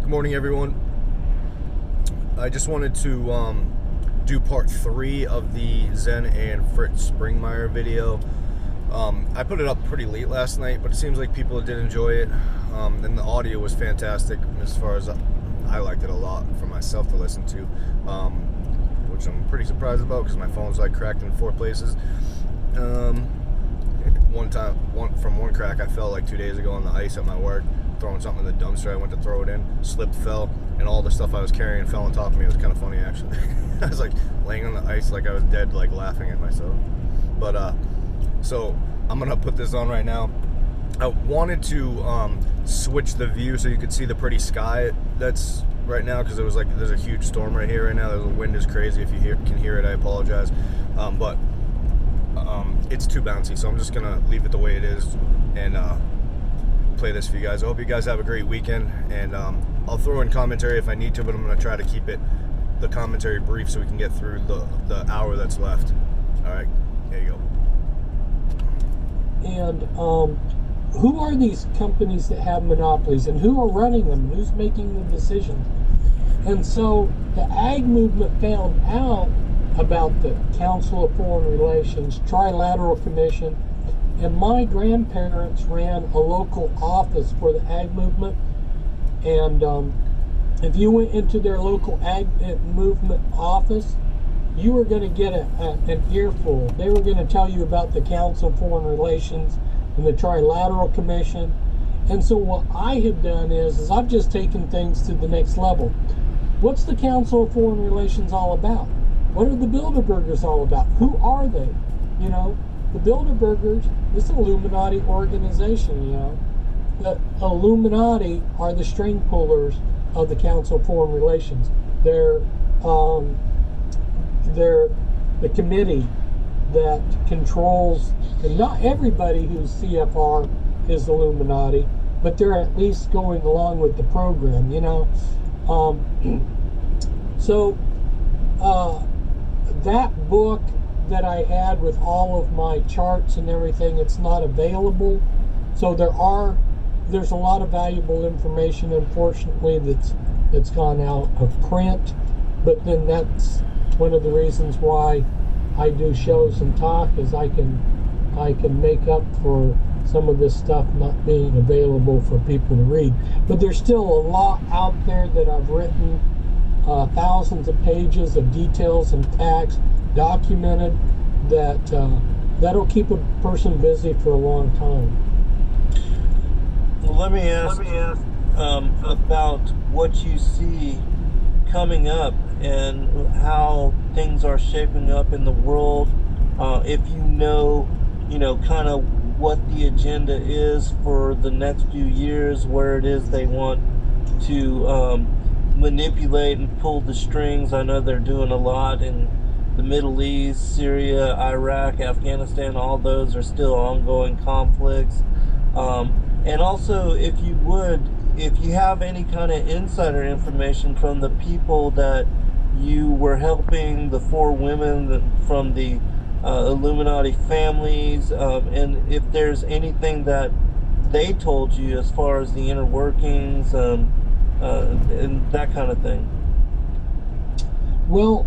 Good morning, everyone. I just wanted to do part 3 of the Zen and Fritz Springmeyer video. I put it up pretty late last night, but it seems like people did enjoy it. And the audio was fantastic as far as I liked it a lot for myself to listen to, which I'm pretty surprised about because my phone's like cracked in 4 places. From one crack, I fell like 2 days ago on the ice at my work, throwing something in the dumpster. I went to throw it in, slipped, fell, and all the stuff I was carrying fell on top of me. It was kind of funny, actually. I was like laying on the ice like I was dead, like laughing at myself. But so I'm gonna put this on right now. I wanted to switch the view so you could see the pretty sky that's right now, because it was like there's a huge storm right here right now. The wind is crazy. If you can hear it, I apologize. But it's too bouncy, so I'm just gonna leave it the way it is and play this for you guys. I hope you guys have a great weekend, and I'll throw in commentary if I need to, but I'm gonna try to keep the commentary brief so we can get through the hour that's left. All right, here you go. And who are these companies that have monopolies, and who are running them, and who's making the decisions? And so the ag movement found out about the Council of Foreign Relations, Trilateral Commission, and my grandparents ran a local office for the ag movement. And if you went into their local ag movement office, you were going to get an earful. They were going to tell you about the Council of Foreign Relations and the Trilateral Commission. And so what I have done is I've just taken things to the next level. What's the Council of Foreign Relations all about? What are the Bilderbergers all about? Who are they? You know, the Bilderbergers is an Illuminati organization, you know. The Illuminati are the string pullers of the Council of Foreign Relations. They're the committee that controls, and not everybody who's CFR is Illuminati, but they're at least going along with the program, you know. That book that I had with all of my charts and everything, it's not available. So there's a lot of valuable information, unfortunately, that's gone out of print. But then that's one of the reasons why I do shows and talk, is I can make up for some of this stuff not being available for people to read. But there's still a lot out there that I've written, thousands of pages of details and facts documented that'll keep a person busy for a long time. Well, let me ask about what you see coming up and how things are shaping up in the world. If you know, kind of what the agenda is for the next few years, where it is they want to manipulate and pull the strings. I know they're doing a lot in the Middle East, Syria, Iraq, Afghanistan. All those are still ongoing conflicts. And also, if you have any kind of insider information from the people that you were helping, the 4 women from the Illuminati families, and if there's anything that they told you as far as the inner workings, and that kind of thing. Well,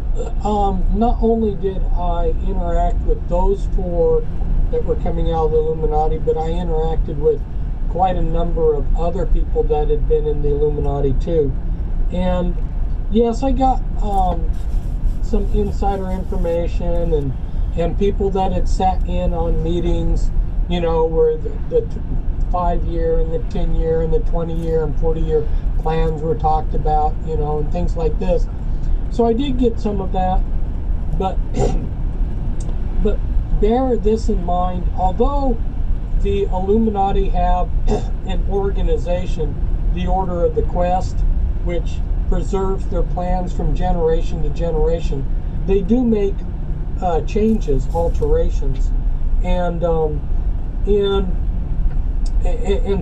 not only did I interact with those 4 that were coming out of the Illuminati, but I interacted with quite a number of other people that had been in the Illuminati too. And yes, I got some insider information and people that had sat in on meetings, where the 5-year and the 10-year and the 20-year and 40-year plans were talked about, and things like this. So I did get some of that, but bear this in mind. Although the Illuminati have an organization, the Order of the Quest, which preserves their plans from generation to generation, they do make changes, alterations, and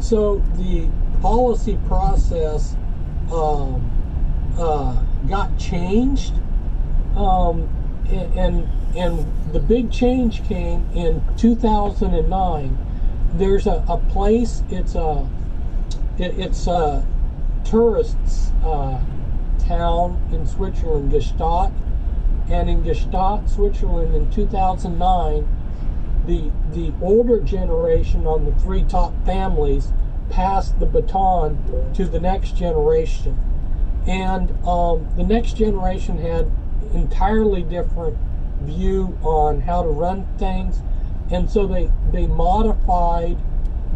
so the policy process got changed, and the big change came in 2009. There's a place. It's tourists town in Switzerland, Gstaad. And in Gstaad, Switzerland, in 2009, the older generation on the three top families passed the baton to the next generation. And the next generation had entirely different view on how to run things. And so they modified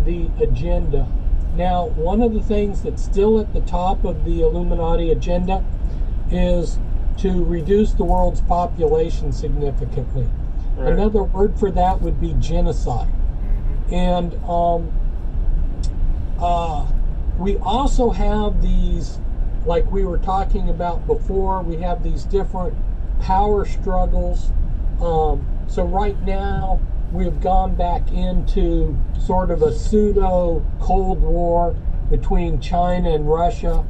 the agenda. Now, one of the things that's still at the top of the Illuminati agenda is to reduce the world's population significantly. Right. Another word for that would be genocide. And we also have these, like we were talking about before, we have these different power struggles. So right now, we've gone back into sort of a pseudo Cold War between China and Russia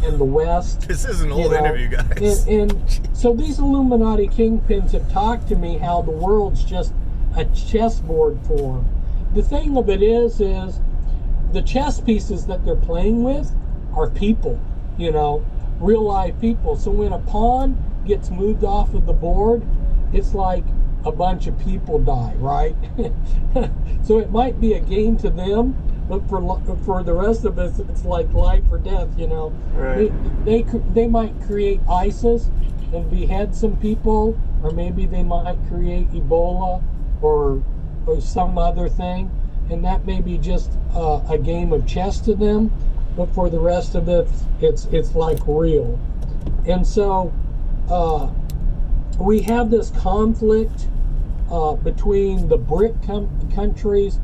and the West. This is an old interview, guys. And so these Illuminati kingpins have talked to me how the world's just a chessboard for them. The thing of it is the chess pieces that they're playing with are people, real live people. So when a pawn gets moved off of the board, it's like a bunch of people die, right? So it might be a game to them, but for the rest of us, it's like life or death, Right. They might create ISIS and behead some people, or maybe they might create Ebola or some other thing, and that may be just a game of chess to them, but for the rest of it, it's like real. And so we have this conflict between the BRIC countries,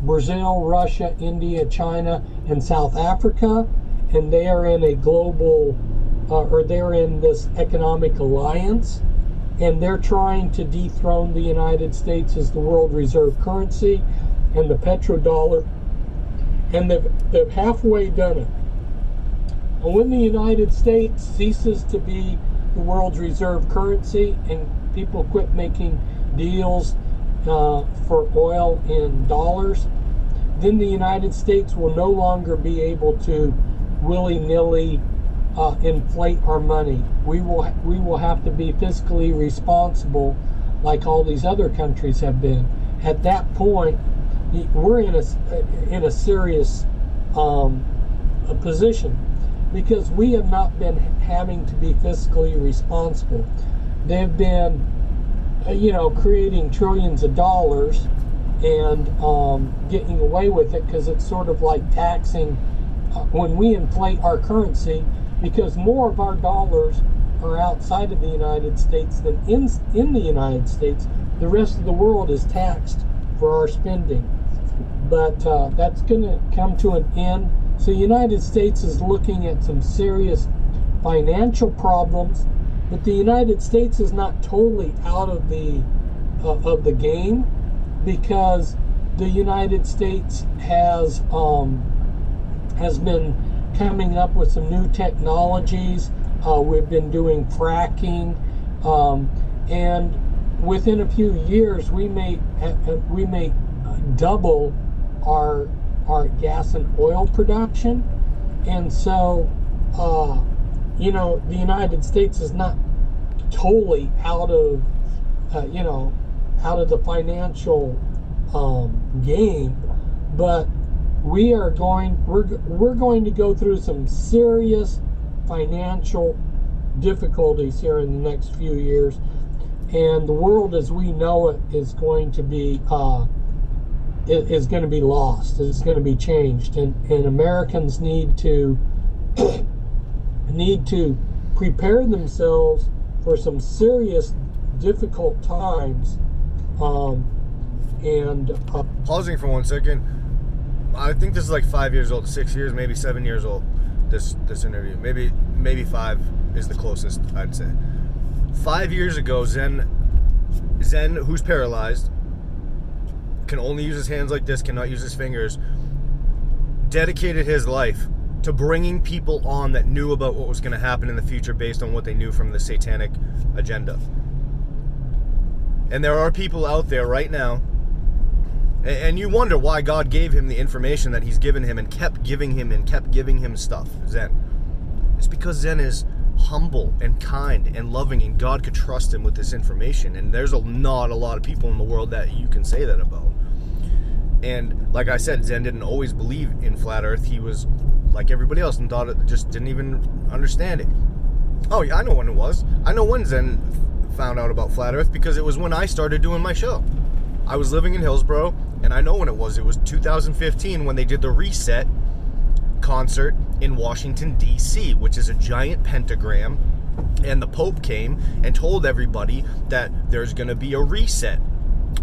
Brazil, Russia, India, China, and South Africa, and they are in a global, or they're in this economic alliance, and they're trying to dethrone the United States as the world reserve currency and the petrodollar, and they've halfway done it. And when the United States ceases to be the world's reserve currency and people quit making deals for oil in dollars, then the United States will no longer be able to willy-nilly inflate our money. We will have to be fiscally responsible like all these other countries have been. At that point, we're in a serious position, because we have not been having to be fiscally responsible. They've been creating trillions of dollars and getting away with it, because it's sort of like taxing when we inflate our currency, because more of our dollars are outside of the United States than in the United States. The rest of the world is taxed for our spending, but that's going to come to an end. So the United States is looking at some serious financial problems, but the United States is not totally out of the game, because the United States has been coming up with some new technologies. We've been doing fracking, and within a few years we may double our gas and oil production. And so the United States is not totally out of the financial game, but we're going to go through some serious financial difficulties here in the next few years, and the world as we know it is going to be lost. It's going to be changed, and Americans need to prepare themselves for some serious difficult times. Pausing for 1 second, I think this is like 5 years old, 6 years, maybe 7 years old. This interview, maybe 5 is the closest, I'd say. 5 years ago, Zen, who's paralyzed, can only use his hands like this, cannot use his fingers, dedicated his life to bringing people on that knew about what was going to happen in the future based on what they knew from the satanic agenda. And there are people out there right now, and you wonder why God gave him the information that he's given him and kept giving him stuff, Zen. It's because Zen is humble and kind and loving, and God could trust him with this information. And there's not a lot of people in the world that you can say that about. And like I said, Zen didn't always believe in flat earth. He was like everybody else and thought it, just didn't even understand it. Oh yeah, I know when it was. I know when Zen found out about flat earth, because it was when I started doing my show. I was living in Hillsboro, and I know when it was. It was 2015 when they did the Reset concert in Washington, D.C., which is a giant pentagram, and the Pope came and told everybody that there's going to be a reset.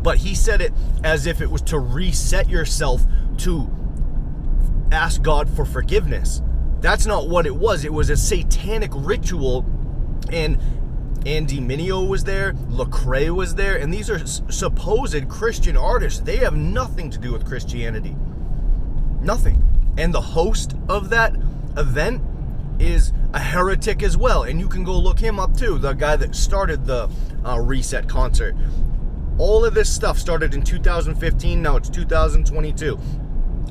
But he said it as if it was to reset yourself to ask God for forgiveness. That's not what it was. It was a satanic ritual, and Andy Mineo was there, Lecrae was there, and these are supposed Christian artists. They have nothing to do with Christianity. Nothing. And the host of that event is a heretic as well, and you can go look him up too, the guy that started the Reset concert. All of this stuff started in 2015, now it's 2022.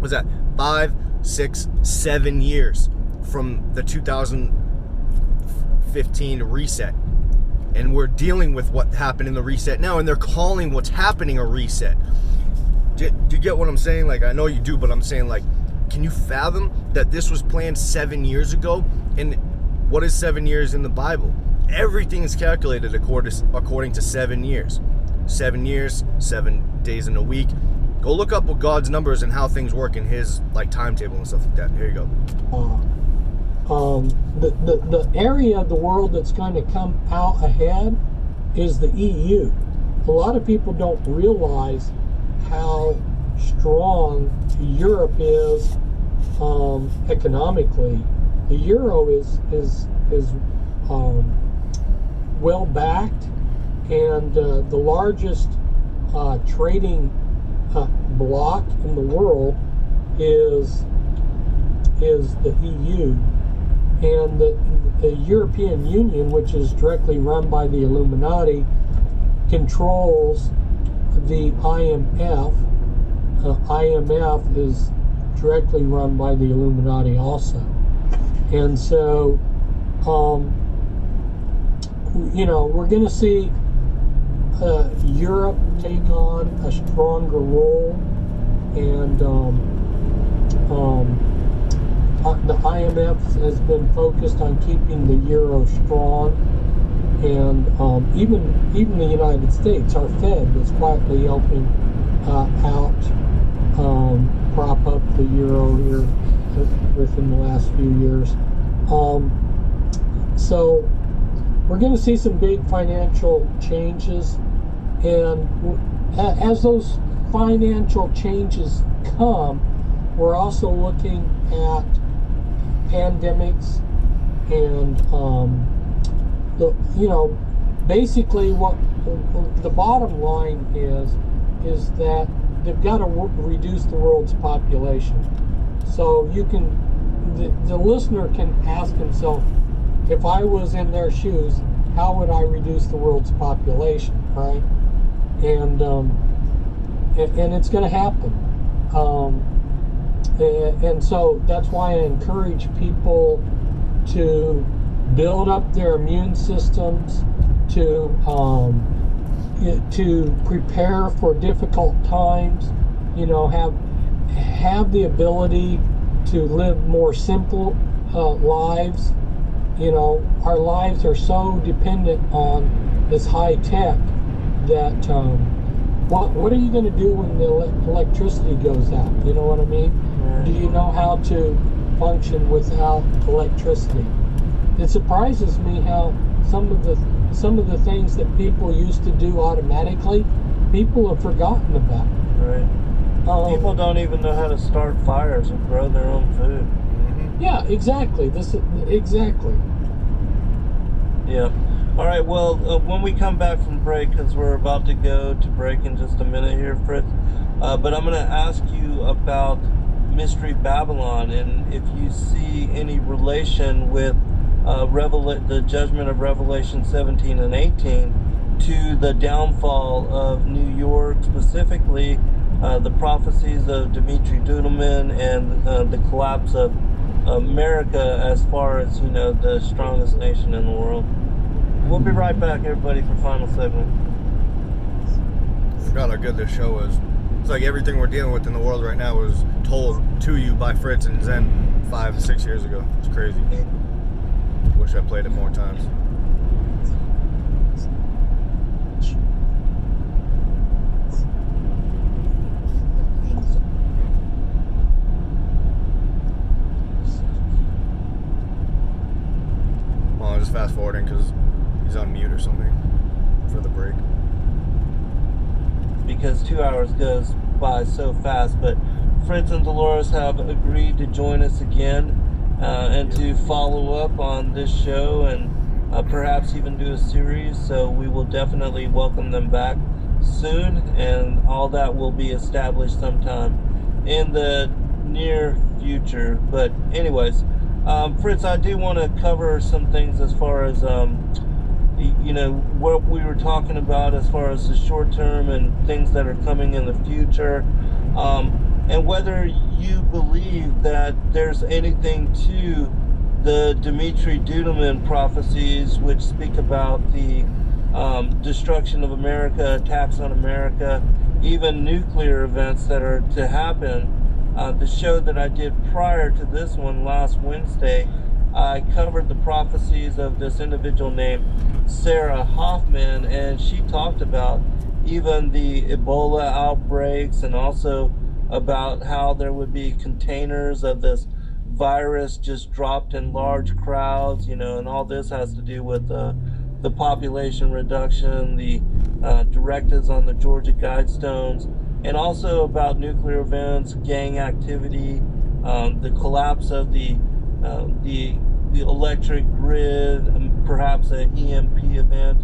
Was that 5, 6, 7 years from the 2015 Reset? And we're dealing with what happened in the Reset now, and they're calling what's happening a reset. Do you get what I'm saying? Like, I know you do, but I'm saying, like, can you fathom that this was planned 7 years ago? And what is 7 years in the Bible? Everything is calculated according to 7 years. 7 years, 7 days in a week. Go look up what God's numbers and how things work in his like timetable and stuff like that. Here you go. The area of the world that's going to come out ahead is the EU. A lot of people don't realize how strong Europe is economically. The euro is well backed, and the largest trading bloc in the world is the EU, and the European Union, which is directly run by the Illuminati, controls the IMF. IMF is directly run by the Illuminati also. And so, we're going to see Europe take on a stronger role, and the IMF has been focused on keeping the euro strong, and even the United States, our Fed, is quietly helping prop up the euro here within the last few years. So we're going to see some big financial changes, and as those financial changes come, we're also looking at pandemics, and basically what the bottom line is that they've got to reduce the world's population. So the listener can ask himself, if I was in their shoes, how would I reduce the world's population, right? And it's going to happen. And so that's why I encourage people to build up their immune systems, to prepare for difficult times, have the ability to live more simple lives. Our lives are so dependent on this high tech that what are you going to do when the electricity goes out? You know what I mean? Right. Do you know how to function without electricity? It surprises me how some of the things that people used to do automatically, people have forgotten about. Right. People don't even know how to start fires and grow their own food. Mm-hmm. Yeah, exactly. Exactly. Yeah. All right. Well, when we come back from break, because we're about to go to break in just a minute here, Fritz, but I'm going to ask you about Mystery Babylon, and if you see any relation with the judgment of Revelation 17 and 18 to the downfall of New York, specifically the prophecies of Dmitri Duduman and the collapse of America as far as, the strongest nation in the world. We'll be right back, everybody, for final segment. Forgot how good this show was. It's like everything we're dealing with in the world right now was told to you by Fritz and Zen 5 6 years ago. It's crazy. Wish I played it more times. Well, I'm just fast forwarding because he's on mute or something for the break. Because 2 hours goes by so fast, but Fritz and Dolores have agreed to join us again and to follow up on this show and perhaps even do a series. So we will definitely welcome them back soon, and all that will be established sometime in the near future. But anyways, Fritz, I do want to cover some things as far as what we were talking about as far as the short term and things that are coming in the future, and whether you believe that there's anything to the Dmitri Duduman prophecies, which speak about the destruction of America, attacks on America, even nuclear events that are to happen. The show that I did prior to this one last Wednesday, I covered the prophecies of this individual named Sarah Hoffman, and she talked about even the Ebola outbreaks and also about how there would be containers of this virus just dropped in large crowds, and all this has to do with the population reduction, the directives on the Georgia Guidestones, and also about nuclear events, gang activity, the collapse of the electric grid, perhaps an EMP event,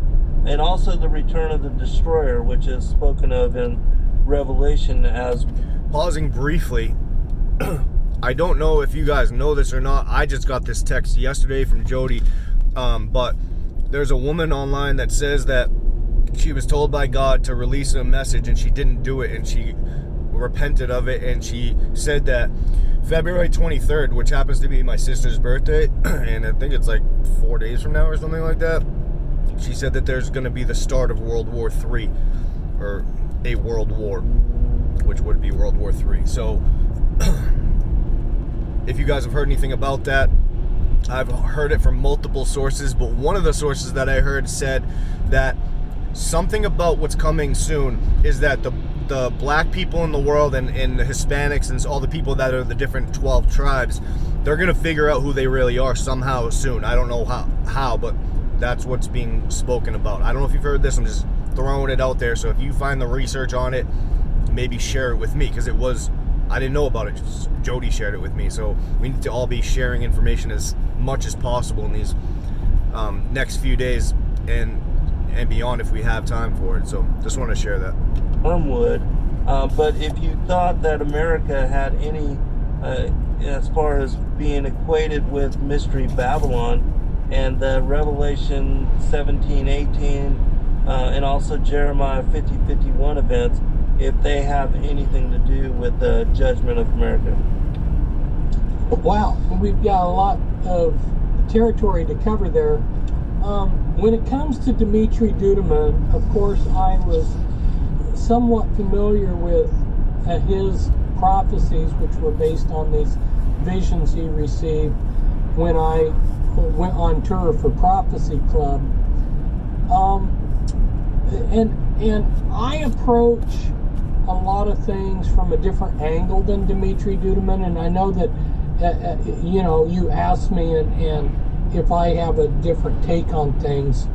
and also the return of the destroyer, which is spoken of in Revelation as... Pausing briefly, I don't know if you guys know this or not. I just got this text yesterday from Jody, but there's a woman online that says that she was told by God to release a message and she didn't do it, and she repented of it, and she said that February 23rd, which happens to be my sister's birthday, and I think it's like 4 days from now or something like that, she said that there's going to be the start of World War III, or a world war, which would be World War III. So if you guys have heard anything about that, I've heard it from multiple sources, but one of the sources that I heard said that something about what's coming soon is that the black people in the world and the Hispanics and all the people that are the different 12 tribes, they're going to figure out who they really are somehow soon. I don't know how, but that's what's being spoken about. I don't know if you've heard this. I'm just throwing it out there. So if you find the research on it, maybe share it with me, because I didn't know about it. Jody shared it with me. So we need to all be sharing information as much as possible in these next few days and beyond if we have time for it. So just want to share that. Wormwood, but if you thought that America had any, as far as being equated with Mystery Babylon and the Revelation 17, 18, and also Jeremiah 50, 51 events, if they have anything to do with the judgment of America. Wow, we've got a lot of territory to cover there. When it comes to Dmitri Duduman, of course, I was somewhat familiar with his prophecies, which were based on these visions he received when I went on tour for Prophecy Club. And I approach a lot of things from a different angle than Dmitri Duduman, and I know that you asked me, and if I have a different take on things,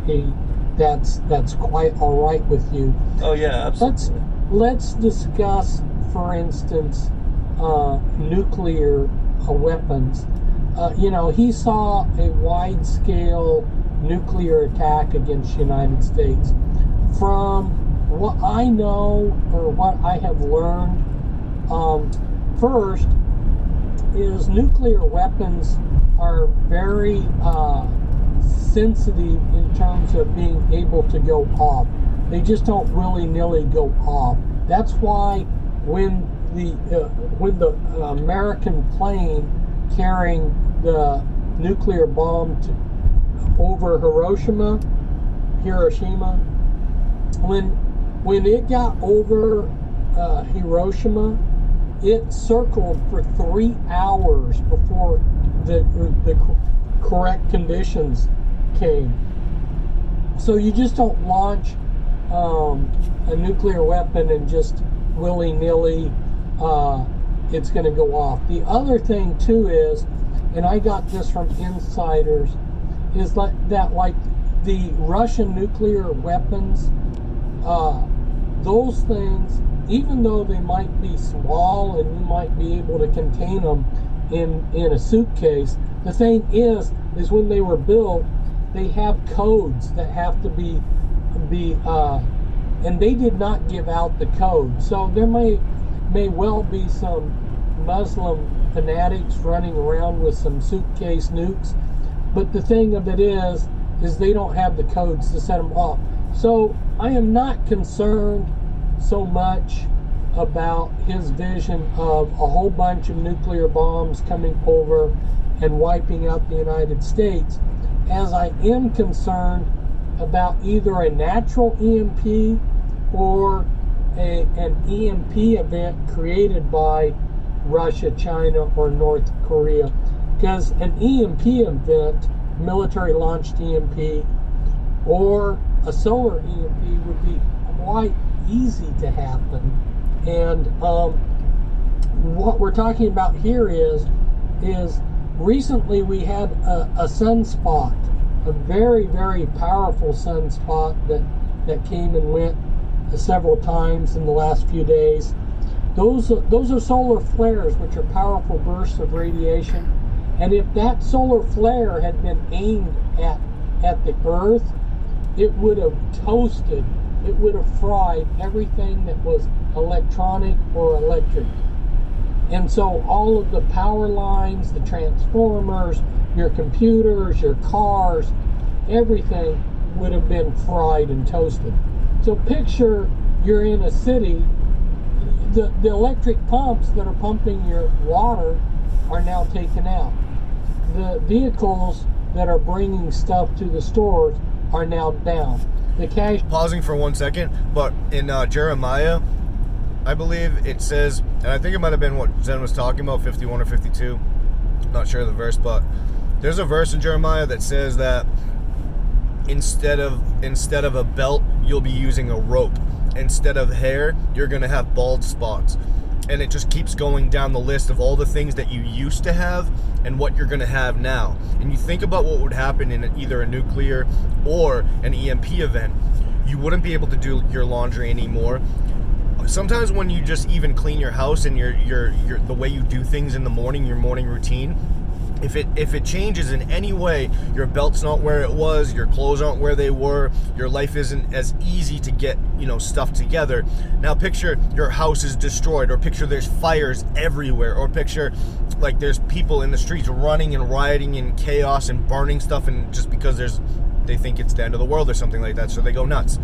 that's quite all right with you. Oh yeah, absolutely. Let's discuss, for instance, nuclear weapons. He saw a wide-scale nuclear attack against the United States. From what I know, or what I have learned, first is nuclear weapons are very sensitive in terms of being able to go off. They just don't willy-nilly go off. That's why when the American plane carrying the nuclear bomb over Hiroshima. When it got over Hiroshima, it circled for 3 hours before the correct conditions came. So you just don't launch a nuclear weapon and just willy-nilly it's going to go off. The other thing too is, and I got this from insiders, is that like the Russian nuclear weapons, those things, even though they might be small and you might be able to contain them in a suitcase, the thing is when they were built, they have codes that have to be and they did not give out the code. So there may well be some Muslim fanatics running around with some suitcase nukes, but the thing of it is they don't have the codes to set them off. So I am not concerned so much about his vision of a whole bunch of nuclear bombs coming over and wiping out the United States, as I am concerned about either a natural EMP or an EMP event created by Russia, China, or North Korea. Because an EMP event, military launched EMP, or a solar EMP would be quite easy to happen. And what we're talking about here is recently we had a sunspot, a very, very powerful sunspot that came and went several times in the last few days. Those are solar flares, which are powerful bursts of radiation. And if that solar flare had been aimed at the Earth, it would have toasted, it would have fried everything that was electronic or electric. And so all of the power lines, the transformers, your computers, your cars, everything would have been fried and toasted. So picture you're in a city, the electric pumps that are pumping your water are now taken out. The vehicles that are bringing stuff to the stores are now down. The cash. Pausing for 1 second, but in Jeremiah, I believe it says, and I think it might have been what Zen was talking about, 51 or 52. Not sure of the verse, but there's a verse in Jeremiah that says that instead of a belt, you'll be using a rope. Instead of hair, you're going to have bald spots. And it just keeps going down the list of all the things that you used to have and what you're going to have now. And you think about what would happen in either a nuclear or an EMP event. You wouldn't be able to do your laundry anymore. Sometimes when you just even clean your house and your the way you do things in the morning, your morning routine, if it changes in any way, your belt's not where it was, your clothes aren't where they were, your life isn't as easy to get, stuff together. Now picture your house is destroyed, or picture there's fires everywhere, or picture like there's people in the streets running and rioting in chaos and burning stuff, and just because they think it's the end of the world or something like that, so they go nuts.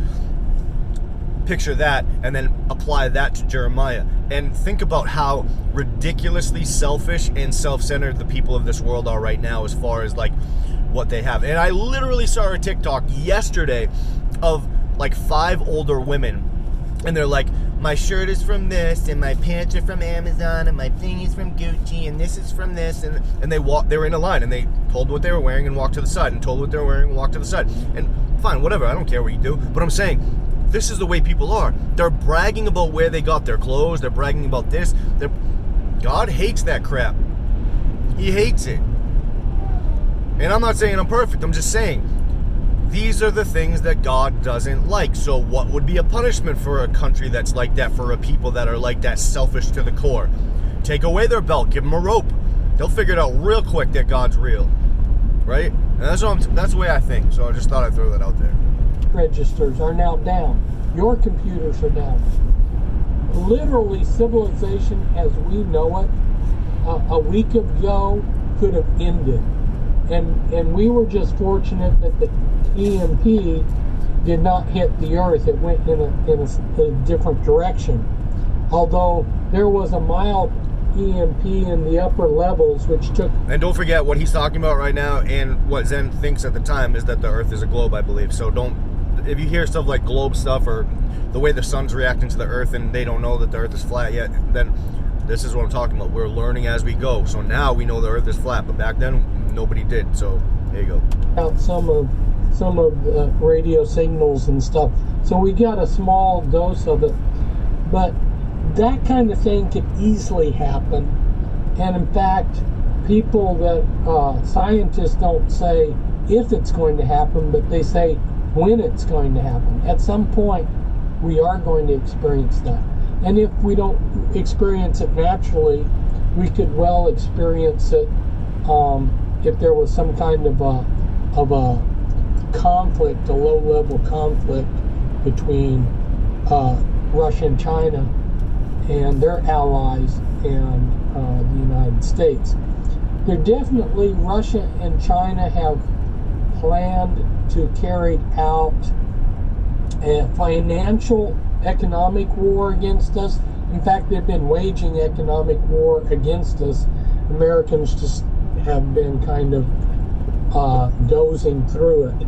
Picture that and then apply that to Jeremiah and think about how ridiculously selfish and self-centered the people of this world are right now as far as like what they have. And I literally saw a TikTok yesterday of like 5 older women, and they're like, my shirt is from this, and my pants are from Amazon, and my thing is from Gucci, and this is from this, and they were in a line, and they told what they were wearing and walked to the side, and told what they were wearing and walked to the side. And fine, whatever, I don't care what you do, but I'm saying, this is the way people are. They're bragging about where they got their clothes. They're bragging about this. God hates that crap. He hates it. And I'm not saying I'm perfect. I'm just saying these are the things that God doesn't like. So what would be a punishment for a country that's like that, for a people that are like that, selfish to the core? Take away their belt. Give them a rope. They'll figure it out real quick that God's real. Right? And that's the way I think. So I just thought I'd throw that out there. Registers are now down. Your computers are down. Literally, civilization as we know it a week ago could have ended, and we were just fortunate that the EMP did not hit the Earth. It went in a different direction. Although there was a mild EMP in the upper levels, which took... And don't forget what he's talking about right now, and what Zen thinks at the time is that the Earth is a globe, I believe. So if you hear stuff like globe stuff, or the way the sun's reacting to the Earth, and they don't know that the Earth is flat yet, then this is what I'm talking about. We're learning as we go. So now we know the Earth is flat, but back then nobody did. So there you go. Out some of the radio signals and stuff. So we got a small dose of it, but that kind of thing could easily happen. And in fact, people that scientists don't say if it's going to happen, but they say when it's going to happen. At some point, we are going to experience that. And if we don't experience it naturally, we could well experience it if there was some kind of a conflict, a low-level conflict between Russia and China and their allies and the United States. There definitely, Russia and China have planned to carry out a financial economic war against us. In fact, they've been waging economic war against us. Americans just have been kind of dozing through it.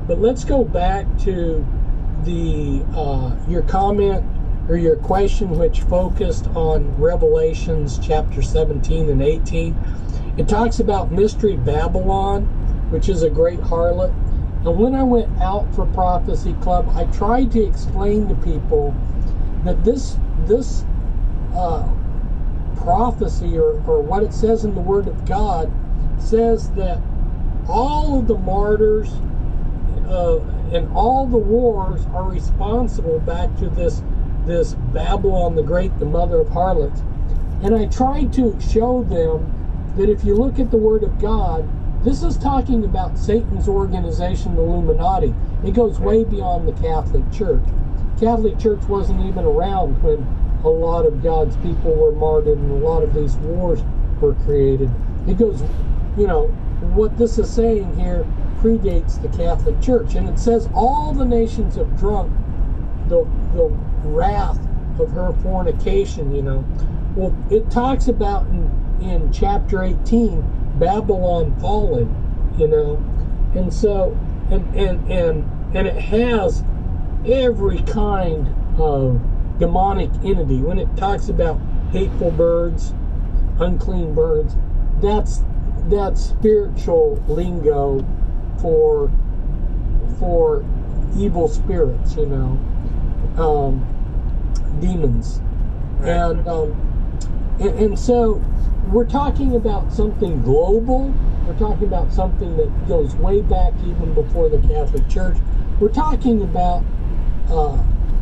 But let's go back to your comment or your question, which focused on Revelations chapter 17 and 18. It talks about Mystery Babylon, which is a great harlot. And when I went out for Prophecy Club, I tried to explain to people that this prophecy, or what it says in the Word of God, says that all of the martyrs and all the wars are responsible back to this Babylon the Great, the mother of harlots. And I tried to show them that if you look at the Word of God, this is talking about Satan's organization, the Illuminati. It goes way beyond the Catholic Church. Catholic Church wasn't even around when a lot of God's people were martyred and a lot of these wars were created. It goes, what this is saying here predates the Catholic Church. And it says all the nations have drunk the wrath of her fornication, Well, it talks about in chapter 18, Babylon fallen, and so and it has every kind of demonic entity. When it talks about hateful birds, unclean birds, that's spiritual lingo for evil spirits, demons. Right. And so we're talking about something global. We're talking about something that goes way back even before the Catholic Church. We're talking about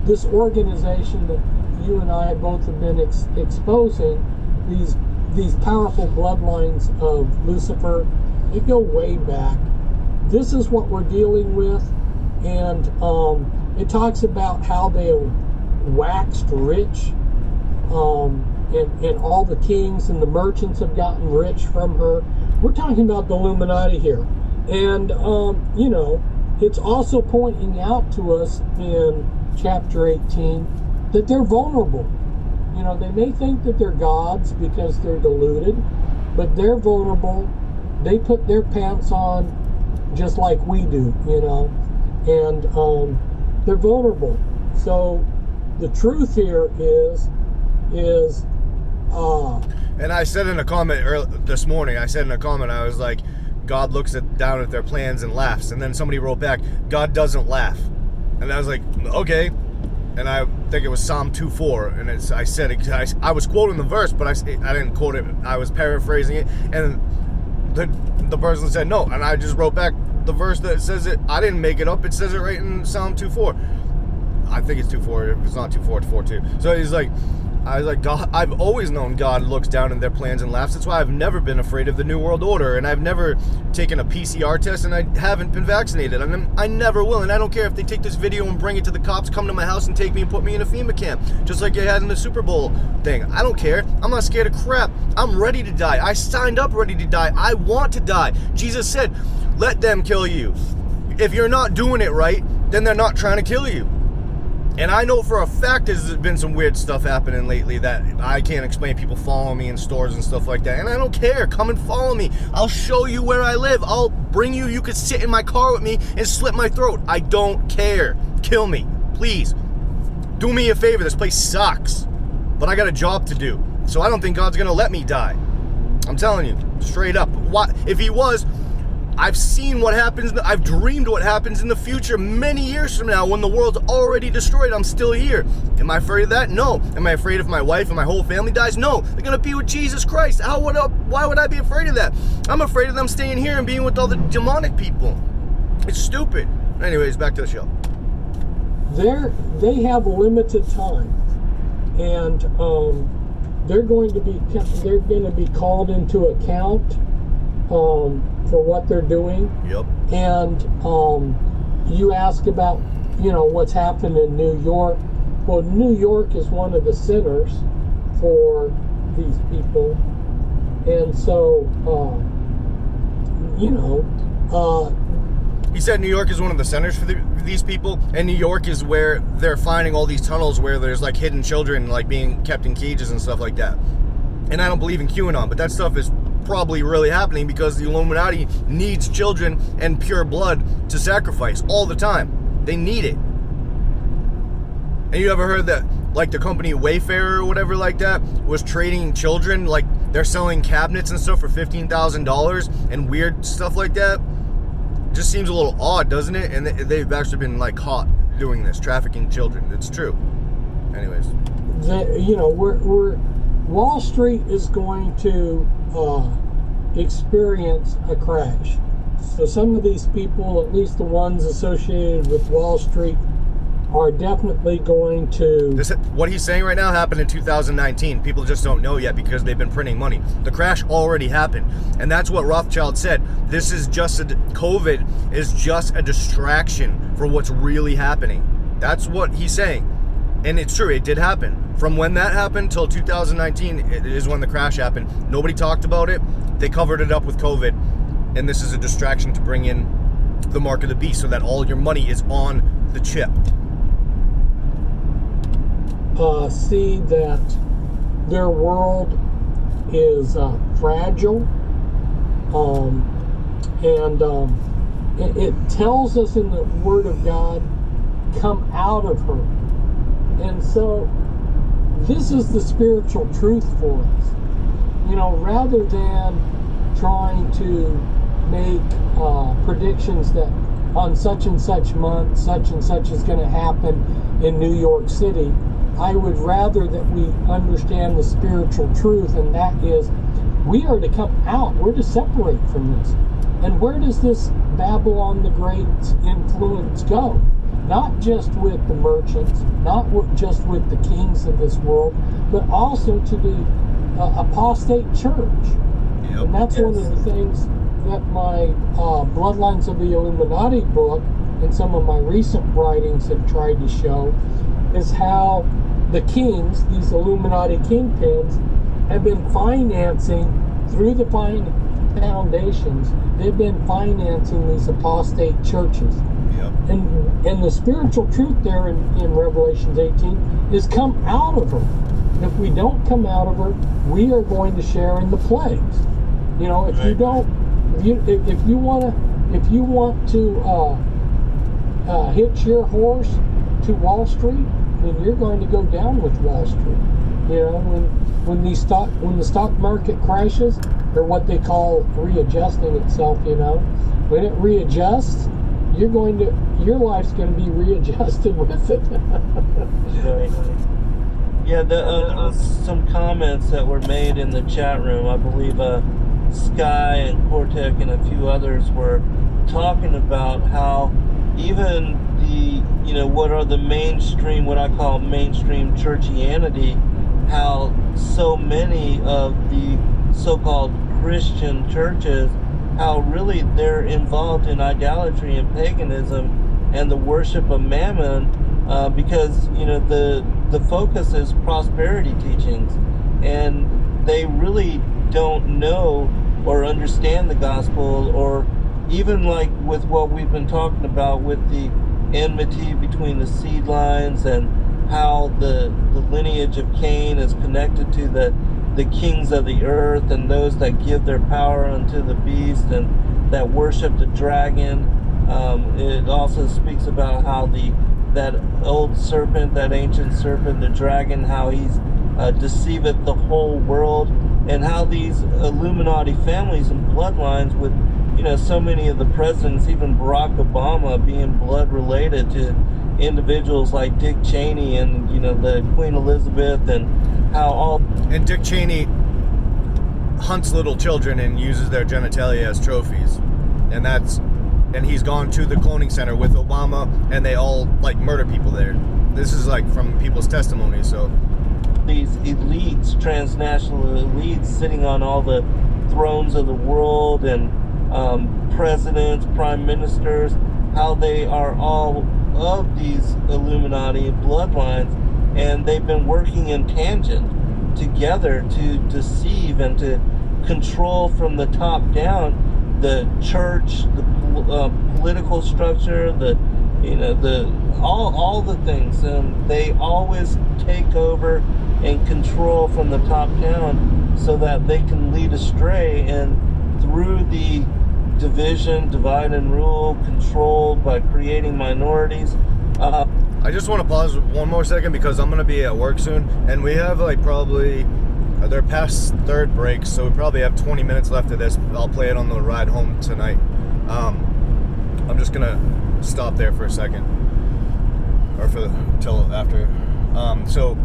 this organization that you and I both have been exposing, these powerful bloodlines of Lucifer. They go way back. This is what we're dealing with, and it talks about how they waxed rich, and all the kings and the merchants have gotten rich from her. We're talking about the Illuminati here. And, it's also pointing out to us in chapter 18 that they're vulnerable. They may think that they're gods because they're deluded, but they're vulnerable. They put their pants on just like we do, and they're vulnerable. So the truth here is and I said in a comment this morning, I was like, God looks down at their plans and laughs. And then somebody wrote back, God doesn't laugh. And I was like, okay. And I think it was Psalm 2:4. And I was quoting the verse, but I didn't quote it. I was paraphrasing it. And the person said no. And I just wrote back the verse that says it. I didn't make it up. It says it right in Psalm 2:4. I think it's 2:4. If it's not 2:4, it's 4:2. So he's like, I was like, God, I've always known God looks down at their plans and laughs. That's why I've never been afraid of the New World Order, and I've never taken a PCR test, and I haven't been vaccinated, and I never will. And I don't care if they take this video and bring it to the cops, come to my house and take me and put me in a FEMA camp, just like they had in the Super Bowl thing. I don't care. I'm not scared of crap. I'm ready to die. I signed up ready to die. I want to die. Jesus said, let them kill you. If you're not doing it right, then they're not trying to kill you. And I know for a fact there's been some weird stuff happening lately that I can't explain. People follow me in stores and stuff like that. And I don't care. Come and follow me. I'll show you where I live. I'll bring you. You could sit in my car with me and slit my throat. I don't care. Kill me. Please. Do me a favor. This place sucks. But I got a job to do. So I don't think God's going to let me die. I'm telling you. Straight up. What, if he was... I've seen what happens, I've dreamed what happens in the future many years from now when the world's already destroyed. I'm still here. Am I afraid of that? No. Am I afraid if my wife and my whole family dies? No. They're going to be with Jesus Christ. Why would I be afraid of that? I'm afraid of them staying here and being with all the demonic people. It's stupid. Anyways, back to the show. They have a limited time, and they're going to be called into account for what they're doing. Yep. And you ask about, what's happened in New York. Well, New York is one of the centers for these people. And so, he said New York is one of the centers for these people, and New York is where they're finding all these tunnels where there's like hidden children like being kept in cages and stuff like that. And I don't believe in QAnon, but that stuff is probably really happening because the Illuminati needs children and pure blood to sacrifice all the time. They need it. And you ever heard that, like, the company Wayfair or whatever like that was trading children, like they're selling cabinets and stuff for $15,000 and weird stuff like that? Just seems a little odd, doesn't it? And they've actually been like caught doing this, trafficking children. It's true. Anyways, Wall Street is going to experience a crash. So some of these people, at least the ones associated with Wall Street, are definitely going to... What he's saying right now happened in 2019. People just don't know yet because they've been printing money. The crash already happened. And that's what Rothschild said. This is just COVID is just a distraction for what's really happening. That's what he's saying. And it's true, it did happen. From when that happened till 2019 is when the crash happened. Nobody talked about it. They covered it up with COVID. And this is a distraction to bring in the mark of the beast so that all your money is on the chip. See that their world is fragile. It tells us in the Word of God, come out of her. And so this is the spiritual truth for us. Rather than trying to make predictions that on such and such month, such and such is going to happen in New York City, I would rather that we understand the spiritual truth, and that is we are to come out. We're to separate from this. And where does this Babylon the Great's influence go? Not just with the merchants, not just with the kings of this world, but also to the apostate church. Yep. And that's one of the things that my Bloodlines of the Illuminati book and some of my recent writings have tried to show is how the kings, these Illuminati kingpins, have been financing through the foundations. They've been financing these apostate churches. Yep. And the spiritual truth there in Revelations 18 is come out of her. If we don't come out of her, we are going to share in the plagues. If you don't, if you want to hitch your horse to Wall Street, then you're going to go down with Wall Street. When the stock market crashes, or what they call readjusting itself, when it readjusts, your life's going to be readjusted with it. Right. Yeah, there was some comments that were made in the chat room. I believe Sky and Cortec and a few others were talking about how even what are the mainstream, what I call mainstream churchianity, how so many of the so-called Christian churches, how really they're involved in idolatry and paganism and the worship of mammon, because the focus is prosperity teachings, and they really don't know or understand the gospel, or even like with what we've been talking about with the enmity between the seed lines, and how the lineage of Cain is connected to the kings of the earth and those that give their power unto the beast and that worship the dragon. It also speaks about how that old serpent, that ancient serpent, the dragon, how he's deceiveth the whole world, and how these Illuminati families and bloodlines with, so many of the presidents, even Barack Obama, being blood related to individuals like Dick Cheney and, the Queen Elizabeth, and how all... And Dick Cheney hunts little children and uses their genitalia as trophies. And he's gone to the cloning center with Obama, and they all, murder people there. This is, from people's testimony, so... These elites, transnational elites, sitting on all the thrones of the world, and presidents, prime ministers, how they are all of these Illuminati bloodlines, and they've been working in tangent together to deceive and to control from the top down the church, the political structure, all the things, and they always take over and control from the top down so that they can lead astray, and through the division, divide and rule, control by creating minorities. I just want to pause one more second because I'm going to be at work soon, and we have probably, they're past third break, so we probably have 20 minutes left of this. I'll play it on the ride home tonight. I'm just going to stop there for a second, or till after. So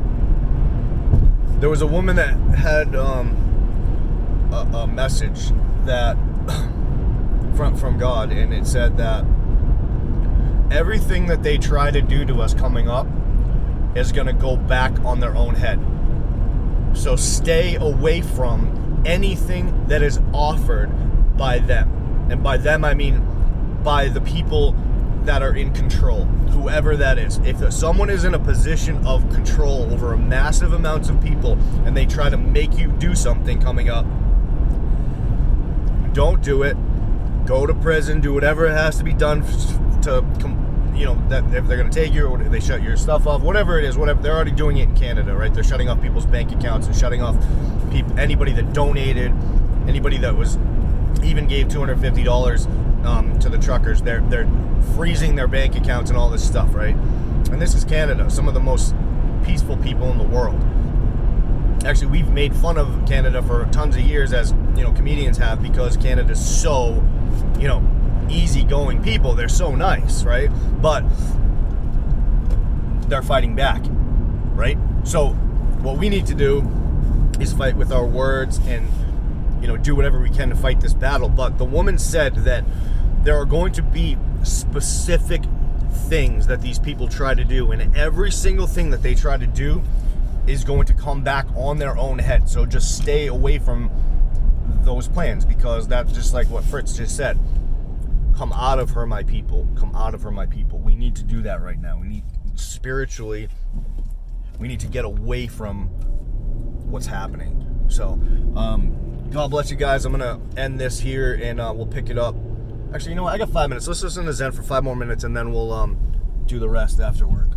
there was a woman that had a message that from God, and it said that everything that they try to do to us coming up is going to go back on their own head. So stay away from anything that is offered by them. And by them, I mean by the people that are in control, whoever that is. If someone is in a position of control over massive amounts of people and they try to make you do something coming up, don't do it. Go to prison, do whatever has to be done to, that if they're going to take you, or they shut your stuff off, whatever it is, they're already doing it in Canada, right? They're shutting off people's bank accounts and shutting off anybody that donated, anybody that even gave $250 to the truckers. They're freezing their bank accounts and all this stuff, right? And this is Canada, some of the most peaceful people in the world. Actually, we've made fun of Canada for tons of years, as comedians have, because Canada's so easygoing people. They're so nice, right? But they're fighting back, right? So what we need to do is fight with our words and do whatever we can to fight this battle. But the woman said that there are going to be specific things that these people try to do, and every single thing that they try to do is going to come back on their own head. So just stay away from those plans, because that's just like what Fritz just said. Come out of her, my people. Come out of her, my people. We need to do that right now. We need, spiritually, we need to get away from what's happening. So, God bless you guys. I'm going to end this here, and we'll pick it up. Actually, you know what? I got 5 minutes. Let's listen to Zen for 5 more minutes, and then we'll do the rest after work.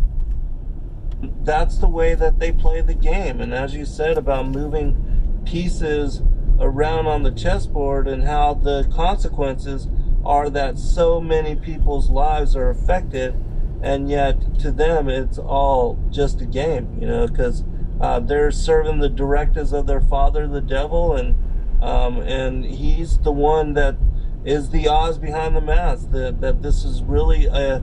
That's the way that they play the game. And as you said about moving pieces around on the chessboard, and how the consequences are that so many people's lives are affected, and yet to them it's all just a game, because they're serving the directives of their father, the devil, and he's the one that is the Oz behind the mask, that this is really a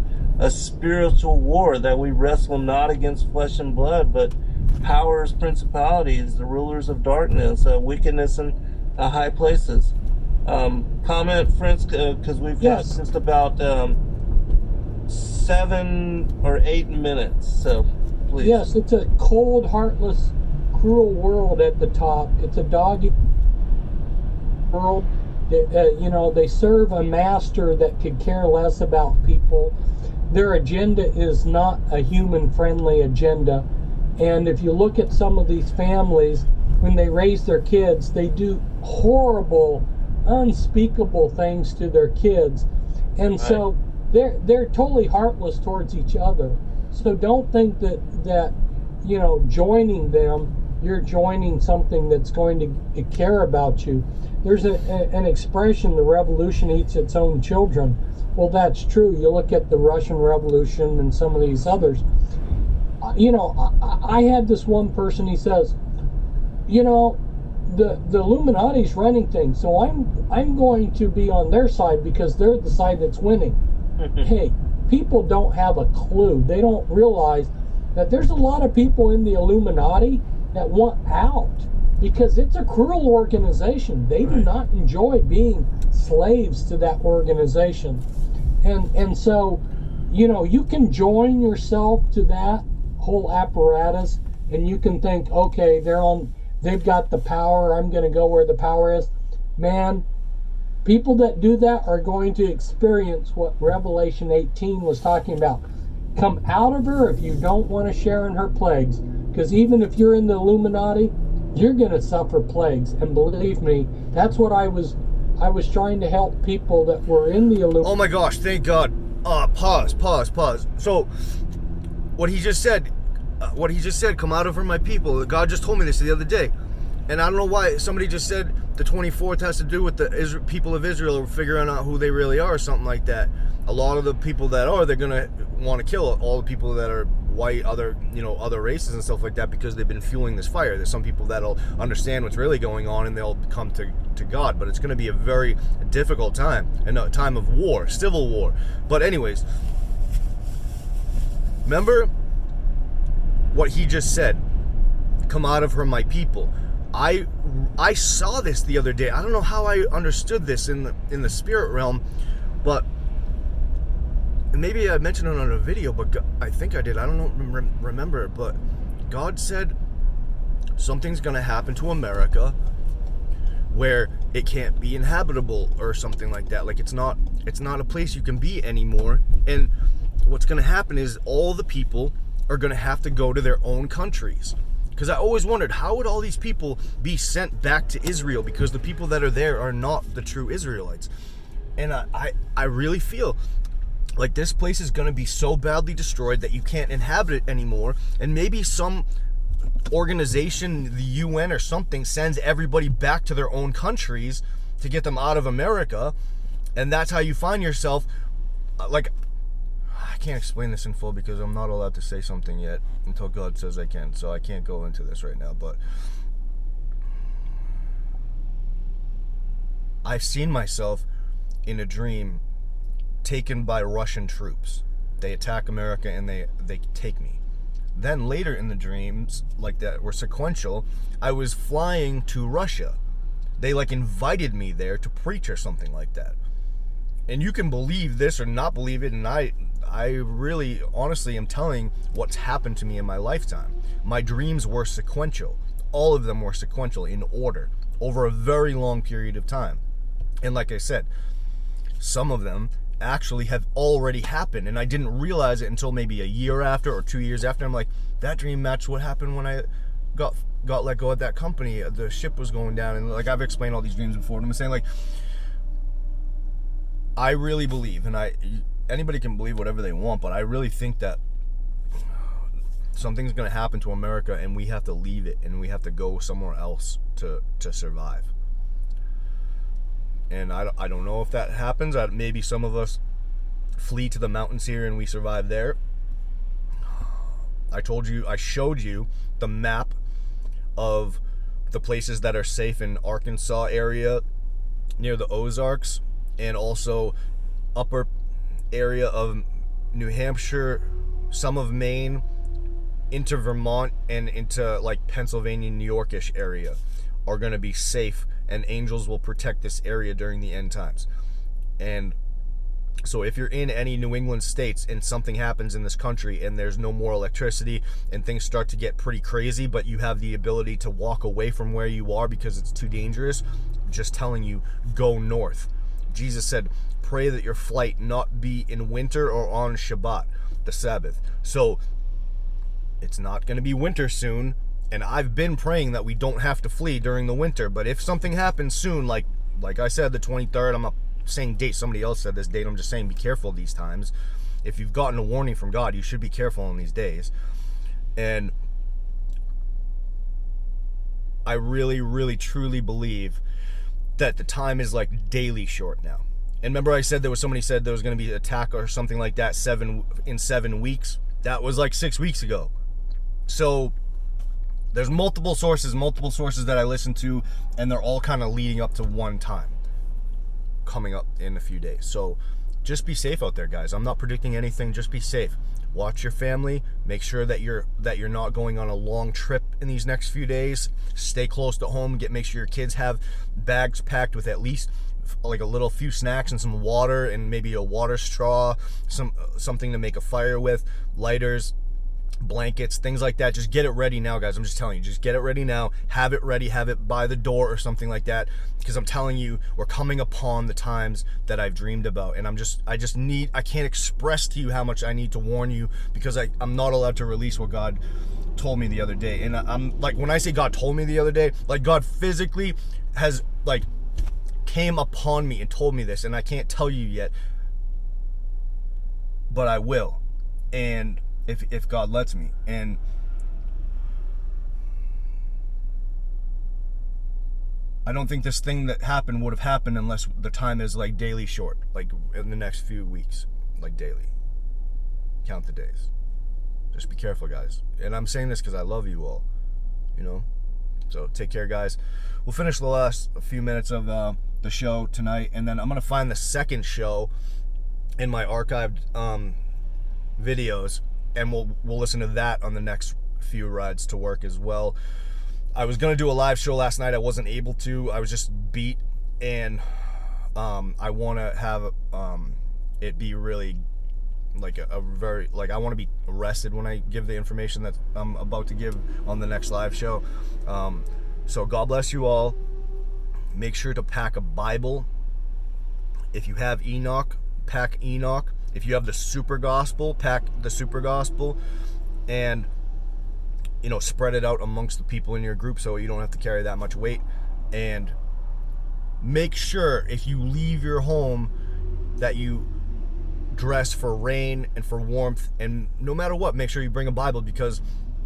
spiritual war, that we wrestle not against flesh and blood, but powers, principalities, the rulers of darkness, wickedness in high places. Comment, Fritz, because we've got just about 7 or 8 minutes, so please. Yes, it's a cold, heartless, cruel world at the top. It's a dog world. They serve a master that could care less about people. Their agenda is not a human-friendly agenda. And if you look at some of these families, when they raise their kids, they do horrible, unspeakable things to their kids. And so they're totally heartless towards each other. So don't think that joining them, you're joining something that's going to care about you. There's an expression, the revolution eats its own children. Well, that's true. You look at the Russian Revolution and some of these others. I had this one person, he says, the Illuminati's running things, so I'm going to be on their side because they're the side that's winning. Hey, people don't have a clue. They don't realize that there's a lot of people in the Illuminati that want out because it's a cruel organization. They do not enjoy being slaves to that organization. And so, you can join yourself to that whole apparatus, and you can think, okay, they've got the power, I'm going to go where the power is. Man, people that do that are going to experience what Revelation 18 was talking about. Come out of her if you don't want to share in her plagues, because even if you're in the Illuminati, you're going to suffer plagues. And believe me, that's what I was trying to help people that were in the Illuminati. Oh my gosh, thank God. Pause. So, what he just said, come out of her, my people. God just told me this the other day. And I don't know why somebody just said the 24th has to do with the people of Israel figuring out who they really are or something like that. A lot of the people that they're going to want to kill all the people that are white, other races and stuff like that, because they've been fueling this fire. There's some people that'll understand what's really going on and they'll come to God, but it's going to be a very difficult time, and a time of war, civil war. But anyways, remember what he just said, come out of her, my people. I saw this the other day. I don't know how I understood this in the spirit realm, but maybe I mentioned it on a video, but I think I did. I don't remember, but God said something's going to happen to America where it can't be inhabitable or something like that. Like it's not a place you can be anymore. And what's going to happen is all the people are going to have to go to their own countries. Because I always wondered, how would all these people be sent back to Israel? Because the people that are there are not the true Israelites. And I really feel like this place is going to be so badly destroyed that you can't inhabit it anymore. And maybe some organization, the UN or something, sends everybody back to their own countries to get them out of America. And that's how you find yourself, like, I can't explain this in full because I'm not allowed to say something yet until God says I can. So I can't go into this right now. But I've seen myself in a dream taken by Russian troops. They attack America and they take me. Then later in the dreams, like that were sequential, I was flying to Russia. They like invited me there to preach or something like that. And you can believe this or not believe it, and I really honestly am telling what's happened to me in my lifetime. My dreams were sequential. All of them were sequential in order over a very long period of time. And like I said, some of them actually have already happened, and I didn't realize it until maybe a year after or 2 years after. I'm like, that dream matched what happened when I got let go at that company. The ship was going down, and like I've explained all these dreams before, and I'm saying, like, I really believe, and anybody can believe whatever they want, but I really think that something's going to happen to America, and we have to leave it, and we have to go somewhere else to survive. And I don't know if that happens. Maybe some of us flee to the mountains here and we survive there. I showed you the map of the places that are safe in Arkansas area near the Ozarks, and also upper area of New Hampshire, some of Maine, into Vermont, and into like Pennsylvania, New Yorkish area are going to be safe, and angels will protect this area during the end times. And so if you're in any New England states and something happens in this country and there's no more electricity and things start to get pretty crazy, but you have the ability to walk away from where you are because it's too dangerous, just telling you, go north. Jesus said, pray that your flight not be in winter or on Shabbat, the Sabbath. So it's not going to be winter soon. And I've been praying that we don't have to flee during the winter. But if something happens soon, like I said, the 23rd, I'm saying date. Somebody else said this date. I'm just saying be careful these times. If you've gotten a warning from God, you should be careful in these days. And I really, really, truly believe that the time is like daily short now. And remember I said somebody said there was going to be an attack or something like that in 7 weeks. That was like 6 weeks ago. So there's multiple sources that I listen to, and they're all kind of leading up to one time coming up in a few days. So just be safe out there, guys. I'm not predicting anything. Just be safe. Watch your family. Make sure that you're not going on a long trip in these next few days. Stay close to home. Make sure your kids have bags packed with at least like a few snacks and some water, and maybe a water straw, something to make a fire with, lighters, blankets, things like that. Just get it ready now, guys. I'm just telling you, just get it ready now. Have it ready, have it by the door or something like that, because I'm telling you, we're coming upon the times that I've dreamed about. And I can't express to you how much I need to warn you, because I'm not allowed to release what God told me the other day. And I'm like, when I say God told me the other day, like God physically has like came upon me and told me this, and I can't tell you yet, but I will, and if God lets me. And I don't think this thing that happened would have happened unless the time is like daily short, like in the next few weeks, like daily. Count the days. Just be careful, guys. And I'm saying this because I love you all, you know. So take care, guys. We'll finish the last few minutes of the show tonight, and then I'm gonna find the second show in my archived videos, and we'll listen to that on the next few rides to work as well. I was gonna do a live show last night. I wasn't able to. I was just beat, and I want to have it be really like a very, like, I want to be rested when I give the information that I'm about to give on the next live show. So God bless you all. Make sure to pack a Bible. If you have Enoch, pack Enoch. If you have the Super Gospel, pack the Super Gospel. And, you know, spread it out amongst the people in your group so you don't have to carry that much weight. And make sure, if you leave your home, that you dress for rain and for warmth. And no matter what, make sure you bring a Bible, because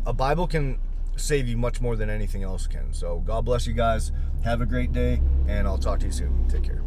a Bible can save you much more than anything else can. So God bless you guys. Have a great day, and I'll talk to you soon. Take care.